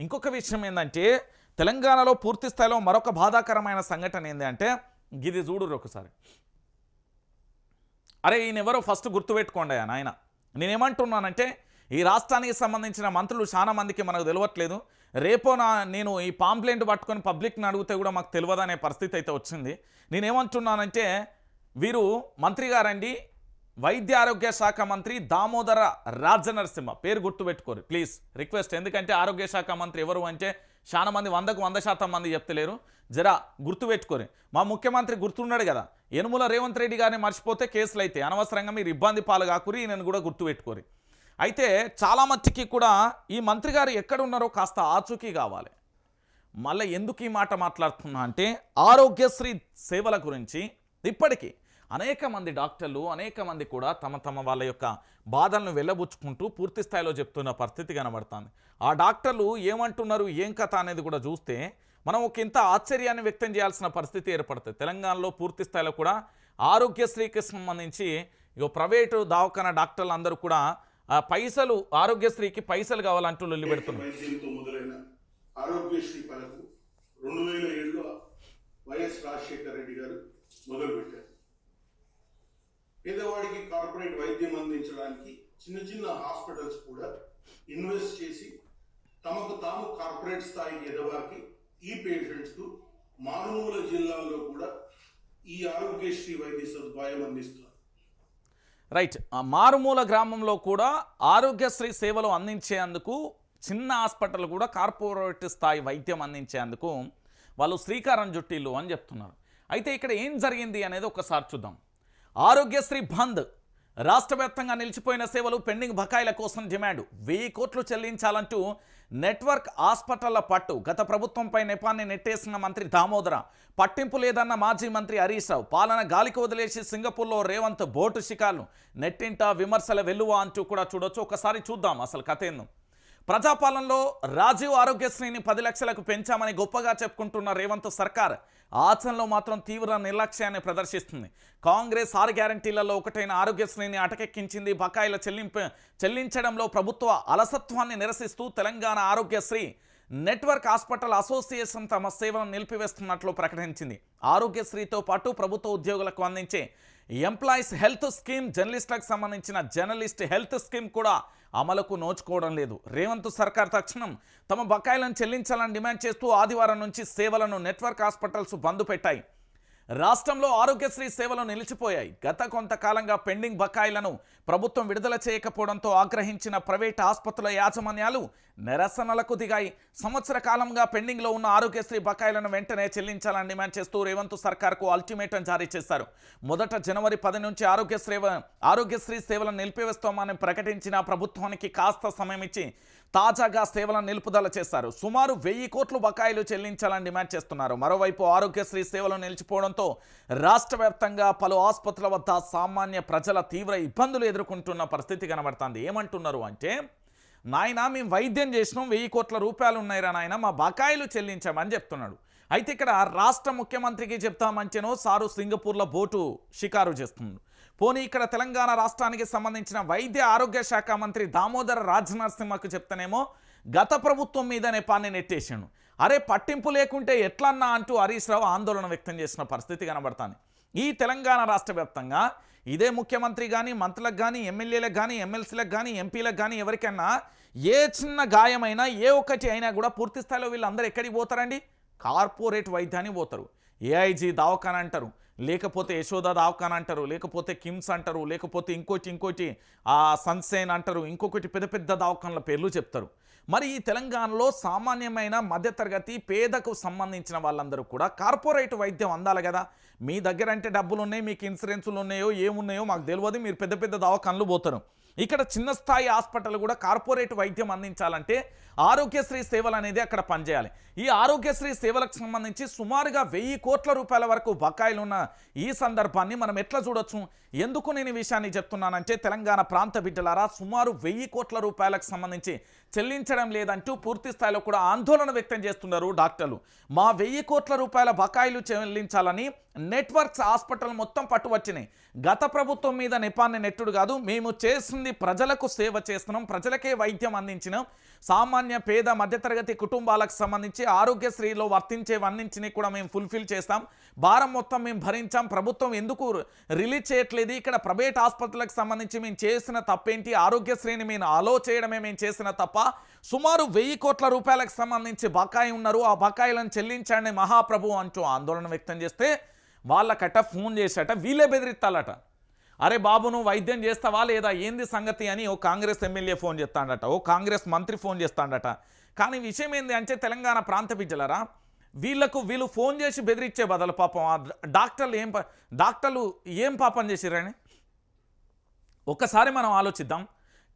ఇంకొక విషయం ఏంటంటే తెలంగాణలో పూర్తి స్థాయిలో మరొక బాధాకరమైన సంఘటన ఏంటంటే ఇది చూడురు ఒకసారి. అరే ఈయన ఎవరో ఫస్ట్ గుర్తుపెట్టుకోండి నాయన. నేనేమంటున్నానంటే ఈ రాష్ట్రానికి సంబంధించిన మంత్రులు చాలా మందికి మనకు తెలియట్లేదు. రేపో నేను ఈ పాంప్లెంట్ పట్టుకొని పబ్లిక్ని అడిగితే కూడా మాకు తెలియదనే పరిస్థితి అయితే వచ్చింది. నేనేమంటున్నానంటే వీరు మంత్రి గారండి, వైద్య ఆరోగ్య శాఖ మంత్రి దామోదర రాజనరసింహ. పేరు గుర్తుపెట్టుకోరు ప్లీజ్, రిక్వెస్ట్. ఎందుకంటే ఆరోగ్య శాఖ మంత్రి ఎవరు అంటే చాలా మంది 100% మంది చెప్తలేరు. జరా గుర్తుపెట్టుకోరు. మా ముఖ్యమంత్రి గుర్తున్నాడు కదా, యనుమల రేవంత్ రెడ్డి గారిని మర్చిపోతే కేసులు అయితే అనవసరంగా మీరు ఇబ్బంది పాలు కాకురి. నేను కూడా గుర్తుపెట్టుకోరు. అయితే చాలా మట్టుకి కూడా ఈ మంత్రి గారు ఎక్కడ ఉన్నారో కాస్త ఆచూకీ కావాలి. మళ్ళీ ఎందుకు ఈ మాట మాట్లాడుతున్నా అంటే ఆరోగ్యశ్రీ సేవల గురించి ఇప్పటికీ అనేక మంది డాక్టర్లు అనేక మంది కూడా తమ వాళ్ళ యొక్క బాధలను వెళ్ళబుచ్చుకుంటూ పూర్తి స్థాయిలో చెప్తున్న పరిస్థితి కనబడుతుంది. ఆ డాక్టర్లు ఏమంటున్నారు ఏం కథ అనేది కూడా చూస్తే మనం ఒక ఇంత ఆశ్చర్యాన్ని వ్యక్తం చేయాల్సిన పరిస్థితి ఏర్పడుతుంది. తెలంగాణలో పూర్తి స్థాయిలో కూడా ఆరోగ్యశ్రీకి సంబంధించి ప్రైవేటు దవాఖాన డాక్టర్లు అందరూ కూడా పైసలు ఆరోగ్యశ్రీకి పైసలు కావాలంటూ లొల్లి పెడుతున్నారు. ఆరోగ్యశ్రీ పథకం 2007లో వైఎస్ రాజశేఖర రెడ్డి గారు మొదలుపెట్టారు. పేదవాడికి కార్పొరేట్ వైద్యం అందించడానికి చిన్న హాస్పిటల్స్ కూడా ఇన్వెస్ట్ చేసి తమకు తాము కార్పొరేట్ స్థాయికి ఎదవాకి ఈ పేషెంట్స్ కు మారుమూల జిల్లాల్లో కూడా ఈ ఆరోగ్యశ్రీ వైద్య సదుపాయం అందిస్తారు. రైట్. మారుమూల గ్రామంలో కూడా ఆరోగ్యశ్రీ సేవలు అందించేందుకు చిన్న హాస్పిటల్ కూడా కార్పొరేట్ స్థాయి వైద్యం అందించేందుకు వాళ్ళు శ్రీకారం చుట్టిల్లు అని చెప్తున్నారు. అయితే ఇక్కడ ఏం జరిగింది అనేది ఒకసారి చూద్దాం. ఆరోగ్యశ్రీ బంద్. రాష్ట్ర వ్యాప్తంగా నిలిచిపోయిన సేవలు పెండింగ్ బకాయిల కోసం డిమాండ్. 1000 కోట్లు చెల్లించాలంటూ నెట్వర్క్ హాస్పిటళ్ల పట్టు. గత ప్రభుత్వంపై నెపాన్ని నెట్టేసిన మంత్రి దామోదర. పట్టింపు లేదన్న మాజీ మంత్రి హరీష్ రావు. పాలన గాలికి వదిలేసి సింగపూర్లో రేవంత్ బోటు షికార్లు. నెట్టింట విమర్శల వెల్లువ అంటూ కూడా చూడొచ్చు. ఒకసారి చూద్దాం అసలు కథ ఏందో. ప్రజాపాలనలో రాజీవ్ ఆరోగ్యశ్రీని 10 లక్షలకు పెంచామని గొప్పగా చెప్పుకుంటున్న రేవంత్ సర్కార్ ఆచరణలో మాత్రం తీవ్ర నిర్లక్ష్యాన్ని ప్రదర్శిస్తుంది. కాంగ్రెస్ 6 గ్యారంటీలలో ఒకటైన ఆరోగ్యశ్రీని అటకెక్కించింది. బకాయిల చెల్లించడంలో ప్రభుత్వ అలసత్వాన్ని నిరసిస్తూ Telangana Aarogyasri network hospital association తమ సేవలను నిలిపివేస్తున్నట్లు ప్రకటించింది. ఆరోగ్యశ్రీతో పాటు ప్రభుత్వ ఉద్యోగులకు అందించే ఎంప్లాయీస్ హెల్త్ స్కీమ్, జర్నలిస్టులకు సంబంధించిన జర్నలిస్ట్ హెల్త్ స్కీమ్ కూడా అమలుకు నోచుకోవడం లేదు. రేవంత్ సర్కార్ తక్షణం తమ బకాయిలను చెల్లించాలని డిమాండ్ చేస్తూ ఆదివారం నుంచి సేవలను నెట్వర్క్ హాస్పిటల్స్ బంద్ పెట్టాయి. రాష్ట్రంలో ఆరోగ్యశ్రీ సేవలు నిలిచిపోయాయి. గత కొంతకాలంగా పెండింగ్ బకాయిలను ప్రభుత్వం విడుదల చేయకపోవడంతో ఆగ్రహించిన ప్రైవేట్ ఆసుపత్రుల యాజమాన్యాలు నిరసనలకు దిగాయి. సంవత్సర కాలంగా పెండింగ్లో ఉన్న ఆరోగ్యశ్రీ బకాయిలను వెంటనే చెల్లించాలని డిమాండ్ చేస్తూ రేవంత్ సర్కార్కు అల్టిమేటం జారీ చేశారు. మొదట జనవరి 10 నుంచి ఆరోగ్యశ్రీ సేవలను నిలిపివేస్తామని ప్రకటించిన ప్రభుత్వానికి కాస్త సమయం ఇచ్చి తాజాగా సేవలను నిలుపుదల చేశారు. సుమారు 1000 కోట్లు బకాయిలు చెల్లించాలని డిమాండ్ చేస్తున్నారు. మరోవైపు ఆరోగ్యశ్రీ సేవలు నిలిచిపోవడంతో రాష్ట్ర వ్యాప్తంగా పలు ఆసుపత్రుల వద్ద సామాన్య ప్రజల తీవ్ర ఇబ్బందులు ఎదుర్కొంటున్న పరిస్థితి కనబడుతుంది. ఏమంటున్నారు అంటే, నాయన మేము వైద్యం చేసినాం, 1000 కోట్ల రూపాయలు ఉన్నాయిరా నాయన, మా బకాయిలు చెల్లించామని చెప్తున్నాడు. అయితే ఇక్కడ రాష్ట్ర ముఖ్యమంత్రికి చెప్తామంటేనో సారు సింగపూర్లో బోటు షికారు చేస్తున్నాడు. పోనీ ఇక్కడ తెలంగాణ రాష్ట్రానికి సంబంధించిన వైద్య ఆరోగ్య శాఖ మంత్రి దామోదర రాజనరసింహకు చెప్తేనేమో గత ప్రభుత్వం మీద నెపాన్ని నెట్టేసాడు. అరే పట్టింపు లేకుంటే ఎట్లన్నా అంటూ హరీష్ రావు ఆందోళన వ్యక్తం చేసిన పరిస్థితి కనబడుతుంది. ఈ తెలంగాణ రాష్ట్ర వ్యాప్తంగా ఇదే ముఖ్యమంత్రి కానీ, మంత్రులకు కానీ, ఎమ్మెల్యేలకు కానీ, ఎమ్మెల్సీలకు కానీ, ఎంపీలకు కానీ ఎవరికైనా ఏ చిన్న గాయమైనా ఏ ఒక్కటి అయినా కూడా పూర్తి స్థాయిలో వీళ్ళందరూ ఎక్కడికి పోతారండి? కార్పొరేట్ వైద్యానికి పోతారు. ఏఐజీ దవాఖాన అంటారు, లేకపోతే యశోద దవాఖాన అంటారు, లేకపోతే కిమ్స్ అంటారు, లేకపోతే ఇంకోటి సన్సైన్ అంటారు, ఇంకొకటి పెద్ద పెద్ద దవాఖానల పేర్లు చెప్తారు. మరి ఈ తెలంగాణలో సామాన్యమైన మధ్యతరగతి పేదకు సంబంధించిన వాళ్ళందరూ కూడా కార్పొరేట్ వైద్యం అందాలి కదా. మీ దగ్గర అంటే డబ్బులు ఉన్నాయి, మీకు ఇన్సూరెన్సులు ఉన్నాయో ఏమున్నాయో మాకు తెలియదు, మీరు పెద్ద పెద్ద దవాఖానలు పోతారు. ఇక్కడ చిన్న స్థాయి హాస్పిటల్ కూడా కార్పొరేట్ వైద్యం అందించాలంటే ఆరోగ్యశ్రీ సేవలు అనేది అక్కడ పనిచేయాలి. ఈ ఆరోగ్యశ్రీ సేవలకు సంబంధించి సుమారుగా 1000 కోట్ల రూపాయల వరకు బకాయిలు ఉన్న ఈ సందర్భాన్ని మనం ఎట్లా చూడొచ్చు? ఎందుకు నేను ఈ విషయాన్ని చెప్తున్నానంటే, తెలంగాణ ప్రాంత బిడ్డలారా, సుమారు 1000 కోట్ల రూపాయలకు సంబంధించి చెల్లించడం లేదంటూ పూర్తి స్థాయిలో కూడా ఆందోళన వ్యక్తం చేస్తున్నారు డాక్టర్లు. మా 1000 కోట్ల రూపాయల బకాయిలు చెల్లించాలని నెట్వర్క్స్ హాస్పిటల్ మొత్తం పట్టువచ్చినాయి. గత ప్రభుత్వం మీద నెపాన్ని నెట్టుడు కాదు, మేము చేసింది ప్రజలకు సేవ చేస్తున్నాం, ప్రజలకే వైద్యం అందించినాం, సామాన్య పేద మధ్యతరగతి కుటుంబాలకు సంబంధించి ఆరోగ్యశ్రీలో వర్తించేవన్నింటినీ కూడా మేము ఫుల్ఫిల్ చేస్తాం, భారం మొత్తం మేము భరించాం, ప్రభుత్వం ఎందుకు రిలీజ్ చేయట్లేదు, ఇక్కడ ప్రైవేట్ ఆసుపత్రులకు సంబంధించి మేము చేసిన తప్పేంటి, ఆరోగ్యశ్రీని మేము అలో చేయడమే మేము చేసిన తప్ప, సుమారు 1000 కోట్ల రూపాయలకు సంబంధించి బకాయి ఉన్నారు, ఆ బకాయిలను చెల్లించండి మహాప్రభు అంటూ ఆందోళన వ్యక్తం చేస్తే వాళ్ళకట ఫోన్ చేశాట వీళ్ళే బెదిరిస్తాలట. అరే బాబు నువ్వు వైద్యం చేస్తావా లేదా, ఏంది సంగతి అని ఓ కాంగ్రెస్ ఎమ్మెల్యే ఫోన్ చేస్తాడట, ఓ కాంగ్రెస్ మంత్రి ఫోన్ చేస్తాడట. కానీ విషయం ఏంది అంటే తెలంగాణ ప్రాంత బిడ్డలరా, వీళ్ళు ఫోన్ చేసి బెదిరించే బదులు పాపం ఆ డాక్టర్లు ఏం పాపం చేసిరని ఒక్కసారి మనం ఆలోచిద్దాం.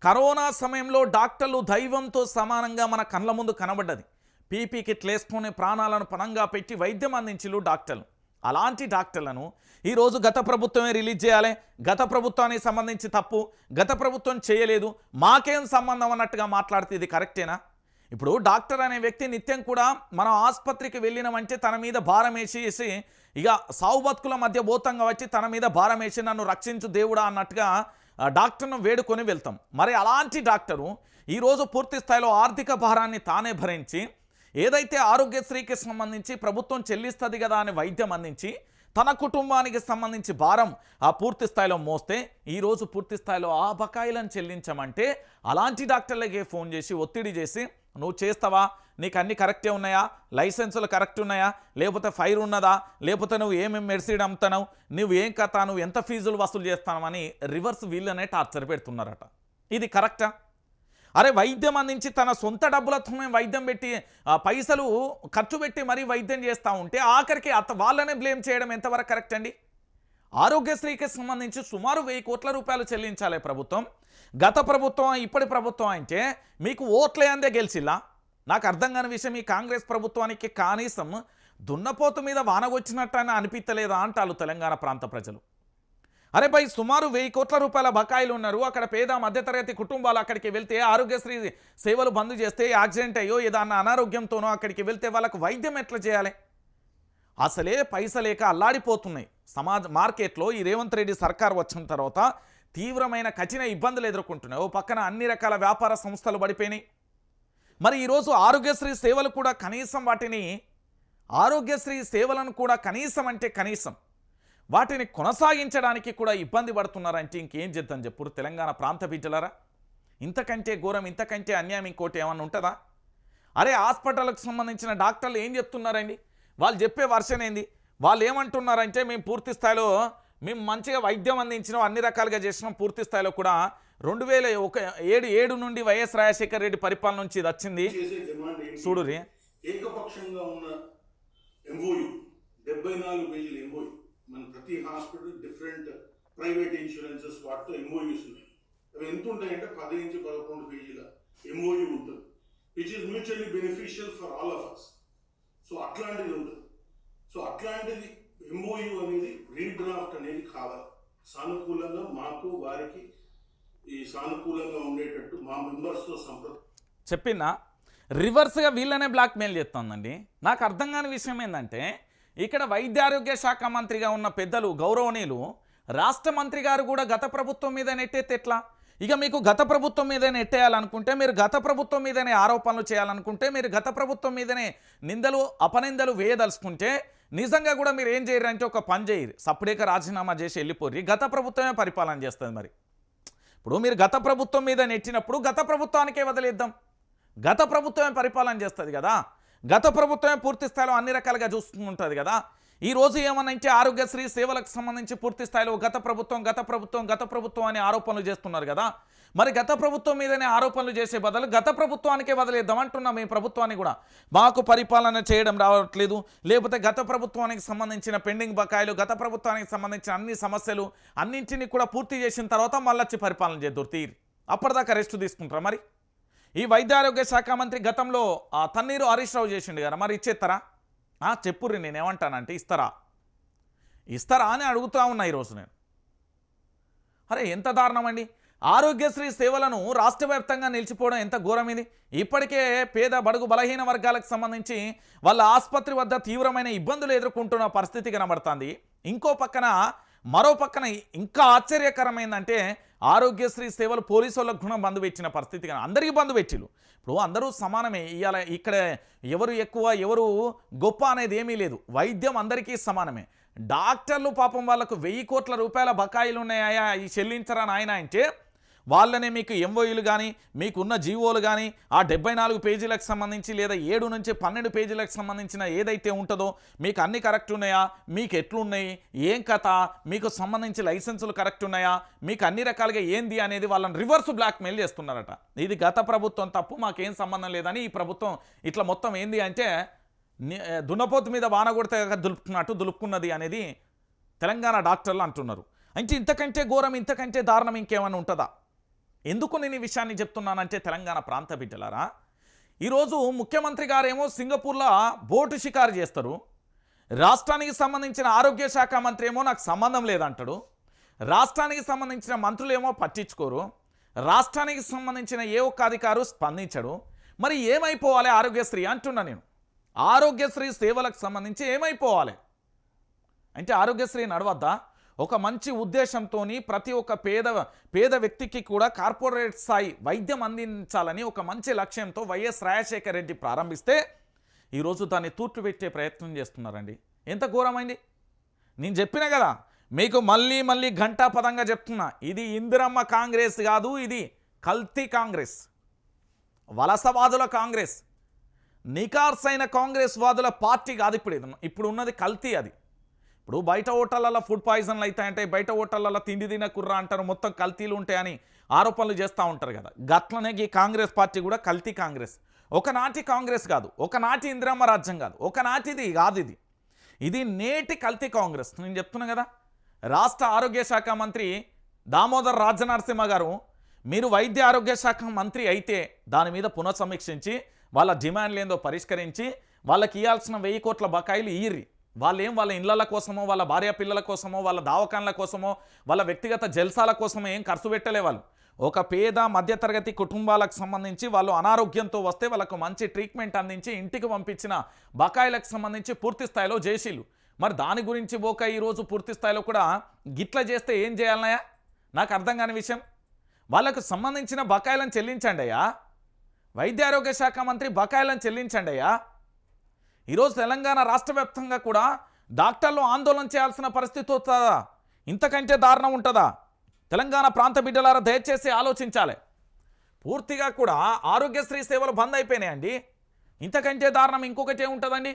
కరోనా సమయంలో డాక్టర్లు దైవంతో సమానంగా మన కళ్ళ ముందు కనబడ్డది. పీపీ కిట్లు వేసుకునే ప్రాణాలను పణంగా పెట్టి వైద్యం అందించిలు డాక్టర్లు. అలాంటి డాక్టర్లను ఈరోజు గత ప్రభుత్వమే రిలీజ్ చేయాలి, గత ప్రభుత్వానికి సంబంధించి తప్పు, గత ప్రభుత్వం చేయలేదు, మాకేం సంబంధం అన్నట్టుగా మాట్లాడితే ఇది కరెక్టేనా? ఇప్పుడు డాక్టర్ అనే వ్యక్తి నిత్యం కూడా మనం ఆసుపత్రికి వెళ్ళినామంటే తన మీద భారం వేసి ఇక సావు బతుకుల మధ్య భూతంగా వచ్చి తన మీద భారం వేసి నన్ను రక్షించు దేవుడా అన్నట్టుగా డాక్టర్ను వేడుకొని వెళ్తాం. మరి అలాంటి డాక్టరు ఈరోజు పూర్తి స్థాయిలో ఆర్థిక భారాన్ని తానే భరించి ఏదైతే ఆరోగ్యశ్రీకి సంబంధించి ప్రభుత్వం చెల్లిస్తుంది కదా అని వైద్యం అందించి తన కుటుంబానికి సంబంధించి భారం ఆ పూర్తి స్థాయిలో మోస్తే ఈరోజు పూర్తి స్థాయిలో ఆ బకాయిలను చెల్లించమంటే అలాంటి డాక్టర్లకే ఫోన్ చేసి ఒత్తిడి చేసి నువ్వు చేస్తావా, నీకు అన్ని కరెక్టే ఉన్నాయా, లైసెన్సులు కరెక్ట్ ఉన్నాయా, లేకపోతే ఫైర్ ఉన్నదా, లేకపోతే నువ్వు ఏమేమి మెడిసిన్ అమ్ముతున్నావు, నువ్వు ఏం కథ, నువ్వు ఎంత ఫీజులు వసూలు చేస్తావని రివర్స్ వీళ్ళనే టార్చర్ పెడుతున్నారట. ఇది కరెక్టా? అరే వైద్యం అందించి తన సొంత డబ్బులతో వైద్యం పెట్టి పైసలు ఖర్చు పెట్టి మరీ వైద్యం చేస్తూ ఉంటే ఆఖరికి వాళ్ళనే బ్లేమ్ చేయడం ఎంతవరకు కరెక్ట్ అండి? ఆరోగ్యశ్రీకి సంబంధించి సుమారు 1000 కోట్ల రూపాయలు చెల్లించాలి ప్రభుత్వం. గత ప్రభుత్వం ఇప్పటి ప్రభుత్వం అంటే మీకు ఓట్లే అందే గెలిచిల్లా? నాకు అర్థం కాని విషయం, ఈ కాంగ్రెస్ ప్రభుత్వానికి కనీసం దున్నపోతు మీద వానగొచ్చినట్టు అని అనిపించలేదా అంటారు తెలంగాణ ప్రాంత ప్రజలు. అరే భయ్ సుమారు 1000 కోట్ల రూపాయల బకాయిలు ఉన్నారు, అక్కడ పేద మధ్యతరగతి కుటుంబాలు అక్కడికి వెళ్తే ఆరోగ్యశ్రీ సేవలు బంద్ చేస్తే యాక్సిడెంట్ అయ్యో ఏదన్నా అనారోగ్యంతోనో అక్కడికి వెళ్తే వాళ్ళకు వైద్యం ఎట్లా చేయాలి? అసలే పైసలేక అల్లాడిపోతున్నాయి మార్కెట్లో. ఈ రేవంత్ రెడ్డి సర్కార్ వచ్చిన తర్వాత తీవ్రమైన కఠిన ఇబ్బందులు ఎదుర్కొంటున్నాయి. ఓ పక్కన అన్ని రకాల వ్యాపార సంస్థలు పడిపోయినాయి. మరి ఈరోజు ఆరోగ్యశ్రీ సేవలు కూడా కనీసం ఆరోగ్యశ్రీ సేవలను కూడా కనీసం వాటిని కొనసాగించడానికి కూడా ఇబ్బంది పడుతున్నారంటే ఇంకేం చేద్దాం చెప్పురు తెలంగాణ ప్రాంత బిడ్డలరా? ఇంతకంటే ఘోరం, ఇంతకంటే అన్యాయం ఇంకోటి ఏమన్నా ఉంటుందా? అరే హాస్పిటల్కి సంబంధించిన డాక్టర్లు ఏం చెప్తున్నారండి, వాళ్ళు చెప్పే వర్షన్ ఏంది? వాళ్ళు ఏమంటున్నారంటే మేము పూర్తి స్థాయిలో మేము మంచిగా వైద్యం అందించినాం, అన్ని రకాలుగా చేసినాం, పూర్తి స్థాయిలో కూడా 2007 నుండి వైఎస్ రాజశేఖర రెడ్డి పరిపాలన నుంచి ఇది వచ్చింది చూడురి. ఏకపక్షంగా ఉన్న ఎంఓయు 74 పేజీల ఎంఓయు, మన ప్రతి హాస్పిటల్ డిఫరెంట్ ప్రైవేట్ ఇన్సూరెన్సెస్ వాటితో ఎంఓయూస్ ఉన్నాయి. అవి ఎంత ఉంటాయంటే 10 నుంచి 11 పేజీల ఎంఓయూ ఉంటుంది, which is mutually beneficial for all of us. So అట్లాంటిది ఉంటుంది. సో అట్లాంటిది ఎంఓయూ అనేది రీడ్రాఫ్ట్ అనేది కావాలి, సానుకూలంగా మాకు వారికి ఈ సానుకూలంగా ఉండేటట్టు మా మెంబర్స్తో చెప్పినా రివర్స్గా వీళ్ళనే బ్లాక్మెయిల్ చేస్తుందండి. నాకు అర్థం కాని విషయం ఏంటంటే ఇక్కడ వైద్య ఆరోగ్య శాఖ మంత్రిగా ఉన్న పెద్దలు గౌరవనీయులు రాష్ట్ర మంత్రి గారు కూడా గత ప్రభుత్వం మీద నెట్టేస్తే ఎట్లా? ఇక మీకు గత ప్రభుత్వం మీదనే నెట్టేయాలనుకుంటే, మీరు గత ప్రభుత్వం మీదనే ఆరోపణలు చేయాలనుకుంటే, మీరు గత ప్రభుత్వం మీదనే నిందలు అపనిందలు వేయదలుచుకుంటే నిజంగా కూడా మీరు ఏం చేయరు అంటే ఒక పని చేయరు, సపరేక రాజీనామా చేసి వెళ్ళిపోయి గత ప్రభుత్వమే పరిపాలన చేస్తుంది. మరి ఇప్పుడు మీరు గత ప్రభుత్వం మీద నెట్టినప్పుడు గత ప్రభుత్వానికే వదిలేద్దాం, గత ప్రభుత్వమే పరిపాలన చేస్తుంది కదా, గత ప్రభుత్వమే పూర్తి స్థాయిలో అన్ని రకాలుగా చూసుకుంటుంది కదా. ఈరోజు ఏమనంటే ఆరోగ్యశ్రీ సేవలకు సంబంధించి పూర్తి స్థాయిలో గత ప్రభుత్వం అని ఆరోపణలు చేస్తున్నారు కదా. మరి గత ప్రభుత్వం మీదనే ఆరోపణలు చేసే బదులు గత ప్రభుత్వానికే వదిలేద్దాం అంటున్నాం. ఈ ప్రభుత్వాన్ని కూడా మాకు పరిపాలన చేయడం రావట్లేదు, లేకపోతే గత ప్రభుత్వానికి సంబంధించిన పెండింగ్ బకాయిలు, గత ప్రభుత్వానికి సంబంధించిన అన్ని సమస్యలు అన్నింటినీ కూడా పూర్తి చేసిన తర్వాత మళ్ళొచ్చి పరిపాలన చేద్దరు తీరు, అప్పటిదాకా రెస్ట్ తీసుకుంటారా? మరి ఈ వైద్య ఆరోగ్య శాఖ మంత్రి గతంలో తన్నీరు హరీష్ రావు చేసిండు కదా, మరి ఇచ్చేస్తారా? చెప్పుర్రి, నేనేమంటానంటే ఇస్తారా అని అడుగుతూ ఉన్నా ఈరోజు నేను. అరే ఎంత దారుణం అండి, ఆరోగ్యశ్రీ సేవలను రాష్ట్ర వ్యాప్తంగా నిలిచిపోవడం ఎంత ఘోరం ఇది. ఇప్పటికే పేద బడుగు బలహీన వర్గాలకు సంబంధించి వాళ్ళ ఆసుపత్రి వద్ద తీవ్రమైన ఇబ్బందులు ఎదుర్కొంటున్న పరిస్థితి కనబడుతుంది. మరో పక్కన ఇంకా ఆశ్చర్యకరమైందంటే ఆరోగ్యశ్రీ సేవలు పోలీసు వాళ్ళకు కూడా బంద్ పెట్టిన పరిస్థితి కానీ అందరికీ బంద్ పెట్టిలు. ఇప్పుడు అందరూ సమానమే. ఇవాళ ఇక్కడ ఎవరు ఎక్కువ ఎవరు గొప్ప అనేది ఏమీ లేదు. వైద్యం అందరికీ సమానమే. డాక్టర్లు పాపం వాళ్ళకు 1000 కోట్ల రూపాయల బకాయిలు ఉన్నాయా ఈ చెల్లించరా నాయన అంటే వాళ్ళనే మీకు ఎంఓయూలు కానీ మీకున్న జీవోలు కానీ ఆ 74 పేజీలకు సంబంధించి లేదా 7 నుంచి 12 పేజీలకు సంబంధించిన ఏదైతే ఉంటుందో మీకు అన్ని కరెక్ట్ ఉన్నాయా, మీకు ఎట్లున్నాయి, ఏం కథ, మీకు సంబంధించి లైసెన్సులు కరెక్ట్ ఉన్నాయా, మీకు అన్ని రకాలుగా ఏంది అనేది వాళ్ళని రివర్స్ బ్లాక్మెయిల్ చేస్తున్నారట. ఇది గత ప్రభుత్వం తప్పు, మాకేం సంబంధం లేదని ఈ ప్రభుత్వం ఇట్లా మొత్తం ఏంది అంటే దున్నపోతు మీద వాన కొడితే దులుపుకున్నట్టు దులుపుకున్నది అనేది తెలంగాణ డాక్టర్లు అంటున్నారు. అంటే ఇంతకంటే ఘోరం ఇంతకంటే దారుణం ఇంకేమైనా ఉంటుందా? ఎందుకు నేను ఈ విషయాన్ని చెప్తున్నానంటే తెలంగాణ ప్రాంత బిడ్డలారా, ఈరోజు ముఖ్యమంత్రి గారేమో సింగపూర్లో బోటు షికారు చేస్తారు, రాష్ట్రానికి సంబంధించిన ఆరోగ్య శాఖ మంత్రి ఏమో నాకు సంబంధం లేదంటాడు, రాష్ట్రానికి సంబంధించిన మంత్రులేమో పట్టించుకోరు, రాష్ట్రానికి సంబంధించిన ఏ ఒక్క అధికారు స్పందించడు. మరి ఏమైపోవాలి ఆరోగ్యశ్రీ అంటున్నా నేను. ఆరోగ్యశ్రీ సేవలకు సంబంధించి ఏమైపోవాలి అంటే ఆరోగ్యశ్రీ నడవద్దా? ఒక మంచి ఉద్దేశంతో ప్రతి ఒక్క పేద వ్యక్తికి కూడా కార్పొరేట్ స్థాయి వైద్యం అందించాలని ఒక మంచి లక్ష్యంతో వైఎస్ రాజశేఖర రెడ్డి ప్రారంభిస్తే ఈరోజు దాన్ని తూర్పుపెట్టే ప్రయత్నం చేస్తున్నారండి. ఎంత ఘోరమైంది. నేను చెప్పిన కదా మీకు మళ్ళీ మళ్ళీ ఘంటాపదంగా చెప్తున్నా, ఇది ఇందిరమ్మ కాంగ్రెస్ కాదు, ఇది కల్తీ కాంగ్రెస్, వలసవాదుల కాంగ్రెస్, నికార్సైన కాంగ్రెస్ వాదుల పార్టీ కాదు. ఇప్పుడు ఉన్నది కల్తీ. అది ఇప్పుడు బయట హోటళ్ళల్లో ఫుడ్ పాయిజన్లు అవుతాయంటే బయట హోటళ్ళల్లో తిండి తినకుర్రా అంటారు, మొత్తం కల్తీలు ఉంటాయని ఆరోపణలు చేస్తూ ఉంటారు కదా. గట్లనే ఈ కాంగ్రెస్ పార్టీ కూడా కల్తీ కాంగ్రెస్. ఒకనాటి కాంగ్రెస్ కాదు, ఒకనాటి ఇందిరమ్మ రాజ్యం కాదు, ఒకనాటిది కాదు, ఇది నేటి కల్తీ కాంగ్రెస్. నేను చెప్తున్నా కదా. రాష్ట్ర ఆరోగ్య శాఖ మంత్రి దామోదర్ రాజనరసింహ గారు మీరు వైద్య ఆరోగ్య శాఖ మంత్రి అయితే దాని మీద పునఃసమీక్షించి వాళ్ళ డిమాండ్లు ఏందో పరిష్కరించి వాళ్ళకి ఇవ్వాల్సిన 1000 కోట్ల బకాయిలు ఇయ్యిర్రి. వాళ్ళ ఇళ్ళ కోసమో వాళ్ళ భార్య పిల్లల కోసమో వాళ్ళ దావకాన్ల కోసమో వాళ్ళ వ్యక్తిగత జల్సాల కోసమో ఏం ఖర్చు పెట్టలే. వాళ్ళు ఒక పేద మధ్యతరగతి కుటుంబాలకు సంబంధించి వాళ్ళు అనారోగ్యంతో వస్తే వాళ్ళకు మంచి ట్రీట్మెంట్ అందించి ఇంటికి పంపించిన బకాయిలకు సంబంధించి పూర్తి స్థాయిలో జేసీలు. మరి దాని గురించి ఈరోజు పూర్తి స్థాయిలో కూడా గిట్ల చేస్తే ఏం చేయాలన్నాయా? నాకు అర్థం కాని విషయం. వాళ్ళకు సంబంధించిన బకాయిలను చెల్లించండి అయ్యా. వైద్య ఆరోగ్య శాఖ మంత్రి బకాయిలను చెల్లించండి అయ్యా. ఈరోజు తెలంగాణ రాష్ట్ర వ్యాప్తంగా కూడా డాక్టర్లు ఆందోళన చేయాల్సిన పరిస్థితి వస్తుందా? ఇంతకంటే దారుణం ఉంటుందా? తెలంగాణ ప్రాంత బిడ్డలారా దయచేసి ఆలోచించాలి. పూర్తిగా కూడా ఆరోగ్యశ్రీ సేవలు బంద్ అయిపోయినాయండి. ఇంతకంటే దారుణం ఇంకొకటి ఏముంటుందండి?